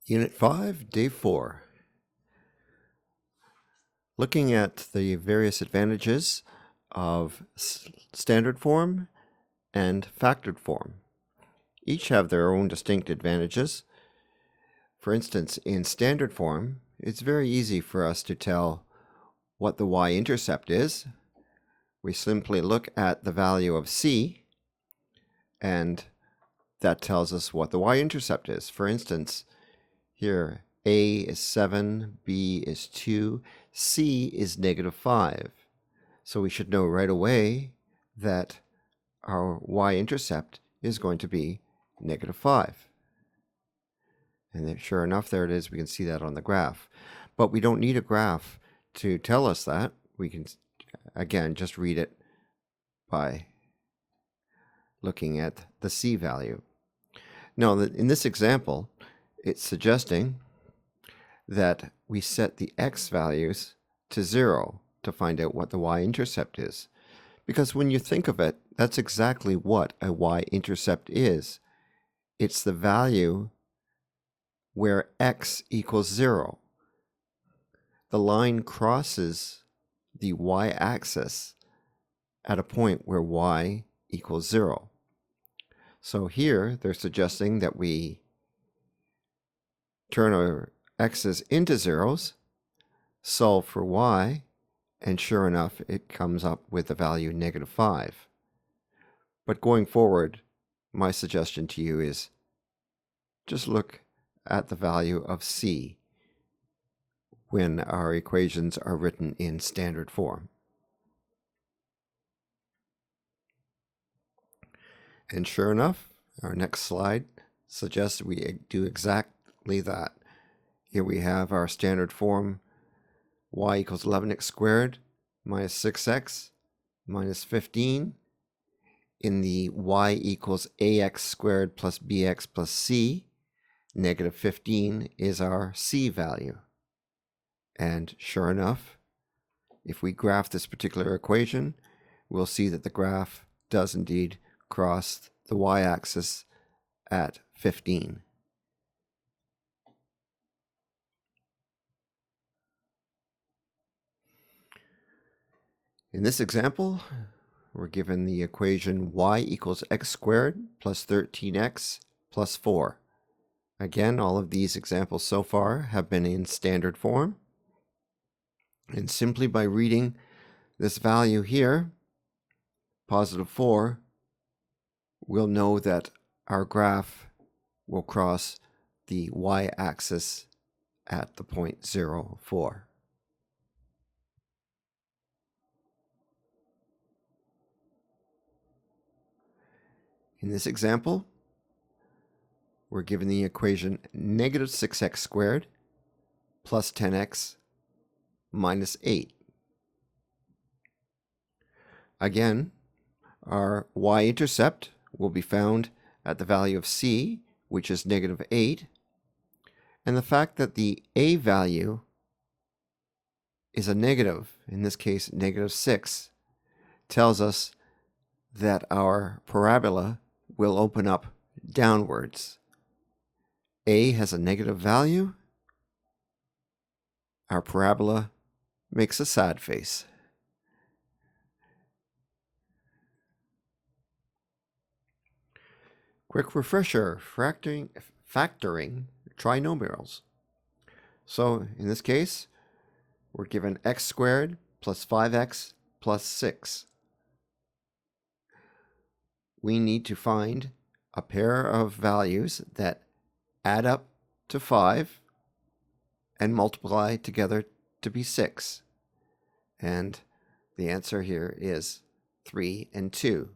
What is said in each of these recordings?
Unit 5, Day 4. Looking at the various advantages of standard form and factored form. Each have their own distinct advantages. For instance, in standard form, it's very easy for us to tell what the y-intercept is. We simply look at the value of c, and that tells us what the y-intercept is. For instance, here, A is 7, B is 2, C is -5. So we should know right away that our y-intercept is going to be -5. And then, sure enough, there it is. We can see that on the graph. But we don't need a graph to tell us that. We can, again, just read it by looking at the C value. Now, in this example, it's suggesting that we set the x values to 0 to find out what the y-intercept is. Because when you think of it, that's exactly what a y-intercept is. It's the value where x equals 0. The line crosses the y-axis at a point where y equals 0. So here they're suggesting that we turn our x's into zeros, solve for y, and sure enough, it comes up with the value -5. But going forward, my suggestion to you is just look at the value of c when our equations are written in standard form. And sure enough, our next slide suggests we do exactly that. Here we have our standard form, y equals 11x squared minus 6x minus 15. In the y equals ax squared plus bx plus c, -15 is our c value. And sure enough, if we graph this particular equation, we'll see that the graph does indeed cross the y-axis at 15. In this example, we're given the equation y equals x squared plus 13x plus 4. Again, all of these examples so far have been in standard form. And simply by reading this value here, +4, we'll know that our graph will cross the y-axis at the point 0, 4. In this example, we're given the equation -6x squared plus 10x minus 8. Again, our y-intercept will be found at the value of c, which is -8. And the fact that the a value is a negative, in this case -6, tells us that our parabola will open up downwards. A has a negative value. Our parabola makes a sad face. Quick refresher, factoring trinomials. So in this case, we're given x squared plus 5x plus 6. We need to find a pair of values that add up to 5 and multiply together to be 6. And the answer here is 3 and 2.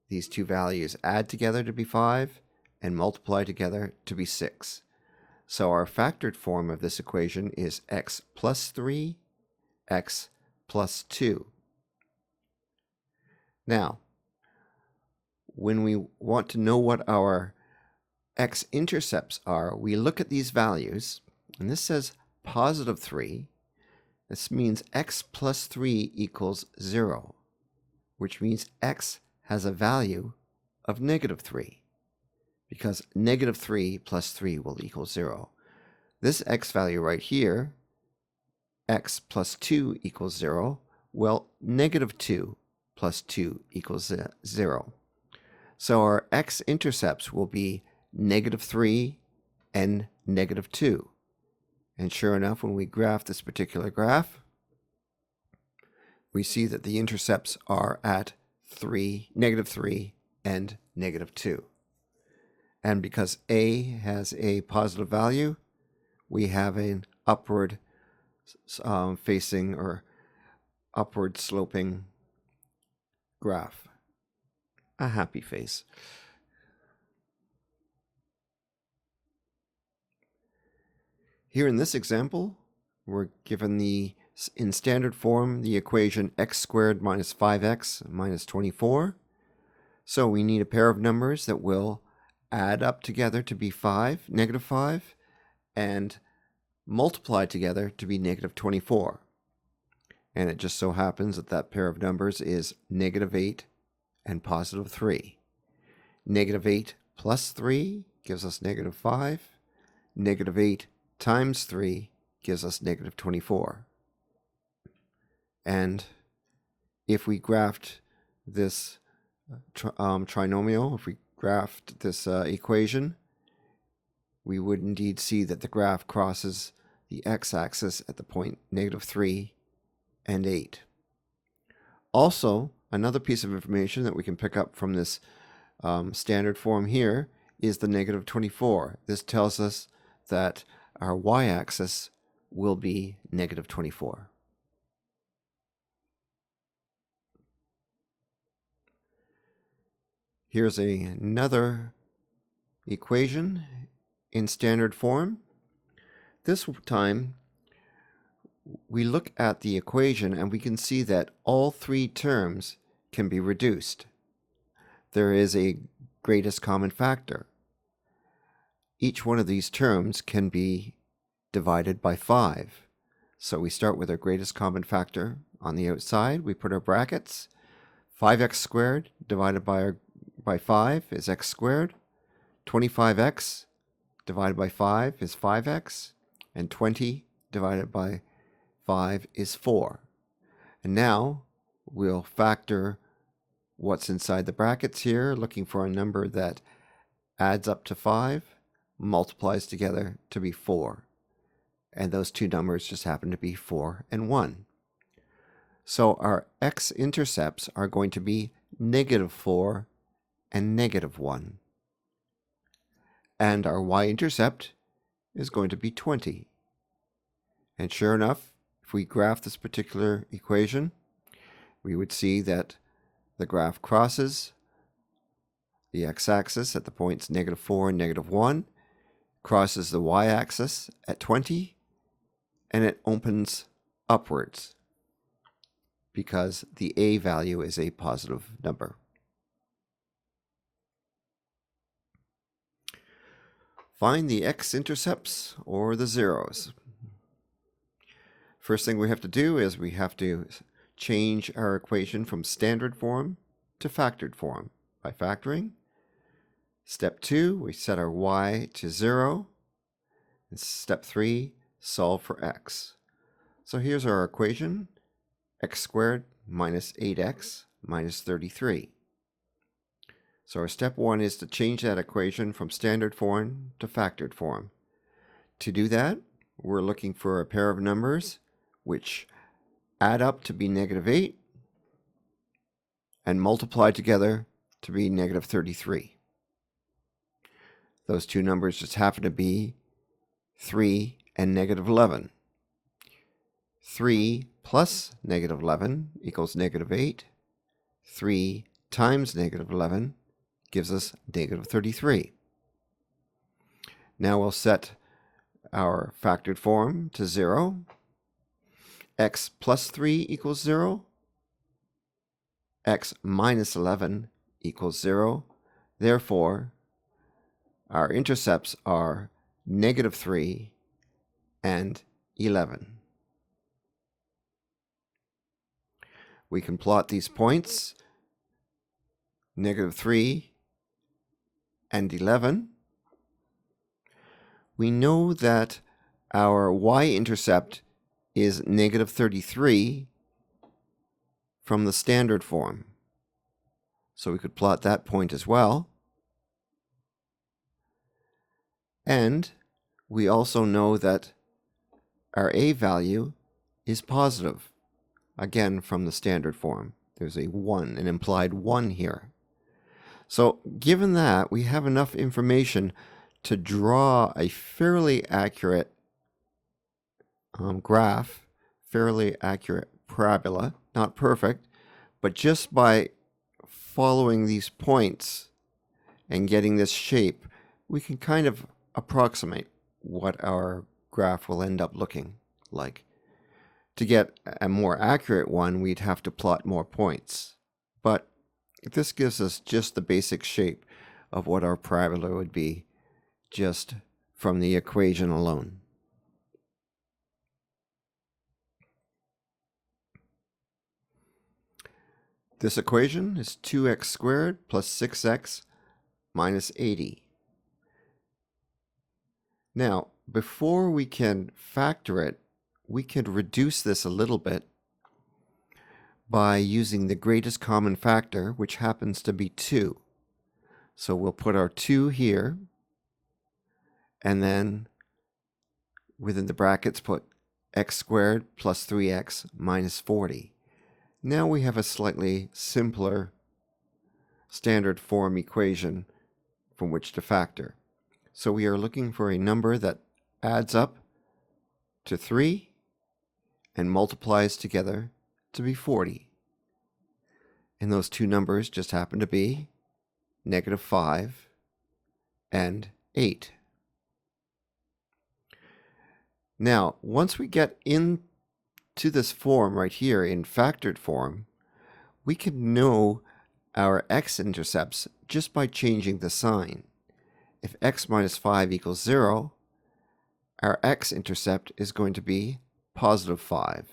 These two values add together to be 5 and multiply together to be 6. So our factored form of this equation is x plus 3, x plus 2. Now, when we want to know what our x-intercepts are, we look at these values, and this says +3. This means x plus 3 equals 0, which means x has a value of -3, because -3 plus 3 will equal 0. This x value right here, x plus 2 equals 0, well, negative 2 plus 2 equals 0. So our x-intercepts will be negative 3 and negative 2. And sure enough, when we graph this particular graph, we see that the intercepts are at negative 3 and negative 2. And because a has a positive value, we have an upward facing or upward sloping graph. A happy face. Here in this example, we're given in standard form the equation x squared minus 5x minus 24. So we need a pair of numbers that will add up together to be negative 5, and multiply together to be negative 24. And it just so happens that that pair of numbers is negative 8 and positive 3. Negative 8 plus 3 gives us negative 5. Negative 8 times 3 gives us negative 24. And if we graphed this trinomial, if we graphed this equation, we would indeed see that the graph crosses the x-axis at the point negative 3 and 8. Also, another piece of information that we can pick up from this standard form here is the negative 24. This tells us that our y-axis will be negative 24. Here's another equation in standard form. This time, we look at the equation and we can see that all three terms can be reduced. There is a greatest common factor. Each one of these terms can be divided by 5. So we start with our greatest common factor on the outside. We put our brackets. 5x squared divided by 5 is x squared. 25x divided by 5 is 5x. And 20 divided by 5 is 4. And now we'll factor what's inside the brackets here, looking for a number that adds up to 5, multiplies together to be 4. And those two numbers just happen to be 4 and 1. So our x-intercepts are going to be negative 4 and negative 1. And our y-intercept is going to be 20. And sure enough, if we graph this particular equation, we would see that the graph crosses the x-axis at the points negative 4 and negative 1, crosses the y-axis at 20, and it opens upwards because the a value is a positive number. Find the x-intercepts or the zeros. First thing we have to do is we have to change our equation from standard form to factored form by factoring. Step 2, we set our y to 0. And step 3, solve for x. So here's our equation, x squared minus 8x minus 33. So our step 1 is to change that equation from standard form to factored form. To do that, we're looking for a pair of numbers which add up to be negative 8 and multiply together to be negative 33. Those two numbers just happen to be 3 and negative 11. 3 plus negative 11 equals negative 8. 3 times negative 11 gives us negative 33. Now we'll set our factored form to 0. X plus 3 equals 0. X minus 11 equals 0. Therefore, our intercepts are negative 3 and 11. We can plot these points, negative 3 and 11. We know that our y-intercept is negative 33 from the standard form. So we could plot that point as well. And we also know that our a value is positive, again from the standard form. There's a 1, an implied 1 here. So given that, we have enough information to draw a fairly accurate graph, fairly accurate parabola, not perfect, but just by following these points and getting this shape, we can kind of approximate what our graph will end up looking like. To get a more accurate one, we'd have to plot more points. But this gives us just the basic shape of what our parabola would be just from the equation alone. This equation is 2x squared plus 6x minus 80. Now, before we can factor it, we could reduce this a little bit by using the greatest common factor, which happens to be 2. So we'll put our 2 here, and then within the brackets put x squared plus 3x minus 40. Now we have a slightly simpler standard form equation from which to factor. So we are looking for a number that adds up to 3 and multiplies together to be 40. And those two numbers just happen to be negative 5 and 8. Now, once we get into this form right here in factored form, we can know our x-intercepts just by changing the sign. If x minus 5 equals 0, our x-intercept is going to be positive 5.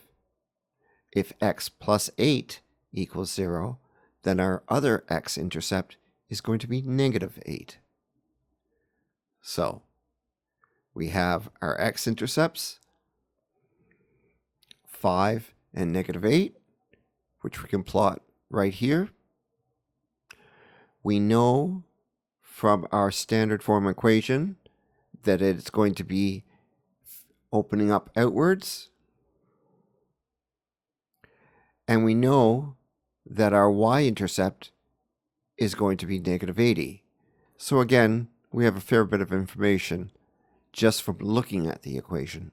If x plus 8 equals 0, then our other x-intercept is going to be negative 8. So we have our x-intercepts, 5 and negative 8, which we can plot right here. We know from our standard form equation that it's going to be opening up outwards. And we know that our y-intercept is going to be negative 80. So again, we have a fair bit of information just from looking at the equation.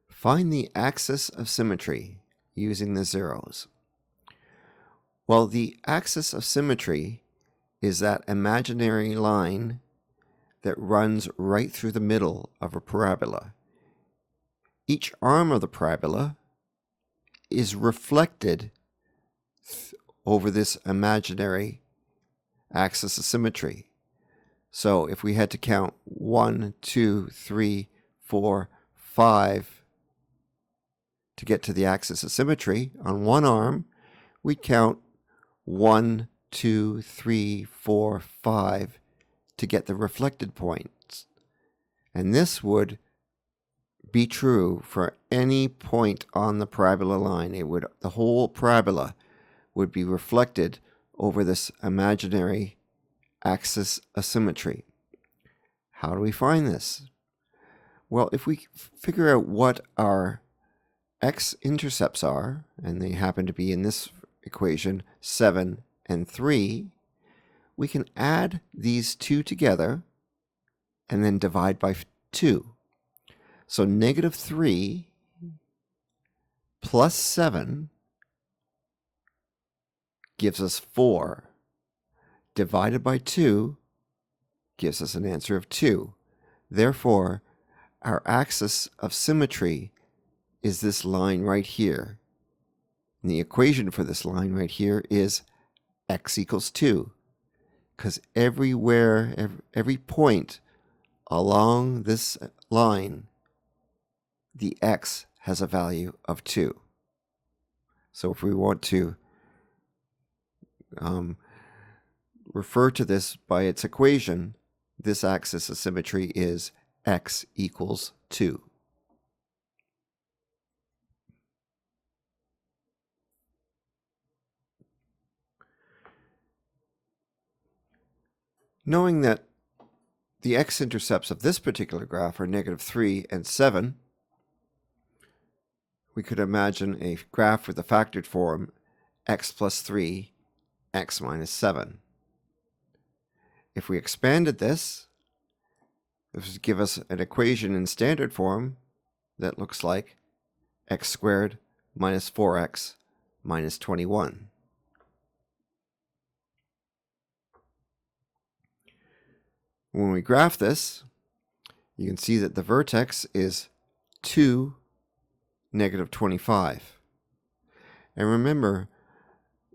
Find the axis of symmetry using the zeros. Well, the axis of symmetry is that imaginary line that runs right through the middle of a parabola. Each arm of the parabola is reflected over this imaginary axis of symmetry. So if we had to count 1, 2, 3, 4, 5 to get to the axis of symmetry on one arm, we'd count 1, 2, 3, 4, 5 to get the reflected points. And this would be true for any point on the parabola line. The whole parabola would be reflected over this imaginary axis of symmetry. How do we find this? Well, if we figure out what our x-intercepts are, and they happen to be in this equation 7 and 3, we can add these two together and then divide by 2. So negative 3 plus 7 gives us 4. Divided by 2 gives us an answer of 2. Therefore, our axis of symmetry is this line right here. And the equation for this line right here is x equals 2. Because everywhere, every point along this line, the x has a value of 2. So if we want to refer to this by its equation, this axis of symmetry is x equals 2. Knowing that the x-intercepts of this particular graph are -3 and 7, we could imagine a graph with the factored form x plus 3, x minus 7. If we expanded this would give us an equation in standard form that looks like x squared minus 4x minus 21. When we graph this, you can see that the vertex is 2, -25. And remember,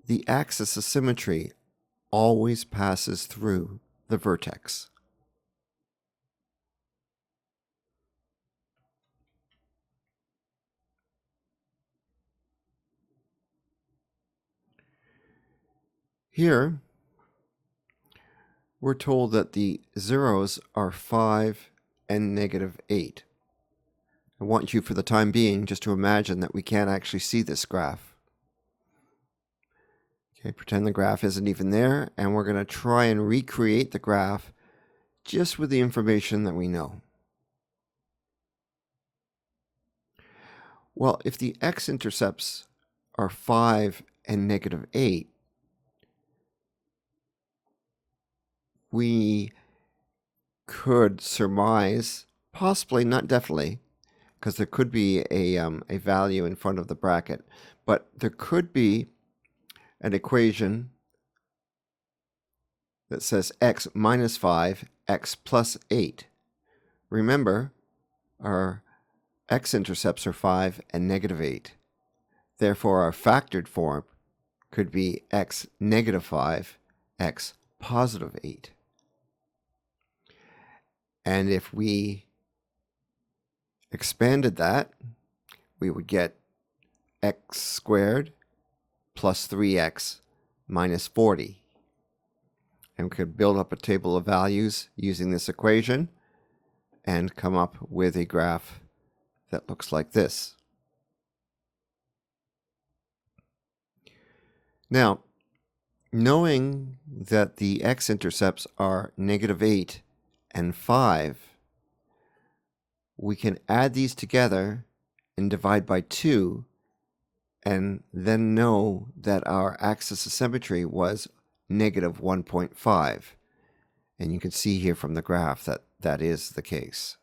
the axis of symmetry always passes through the vertex. Here, we're told that the zeros are 5 and -8. I want you, for the time being, just to imagine that we can't actually see this graph. Okay, pretend the graph isn't even there, and we're going to try and recreate the graph just with the information that we know. Well, if the x-intercepts are 5 and -8, we could surmise, possibly, not definitely, because there could be a value in front of the bracket, but there could be an equation that says x minus 5, x plus 8. Remember, our x-intercepts are 5 and -8. Therefore, our factored form could be x -5, x positive 8. And if we expanded that, we would get x squared plus 3x minus 40. And we could build up a table of values using this equation and come up with a graph that looks like this. Now, knowing that the x-intercepts are -8 and 5, we can add these together and divide by 2, and then know that our axis of symmetry was -1.5. And you can see here from the graph that that is the case.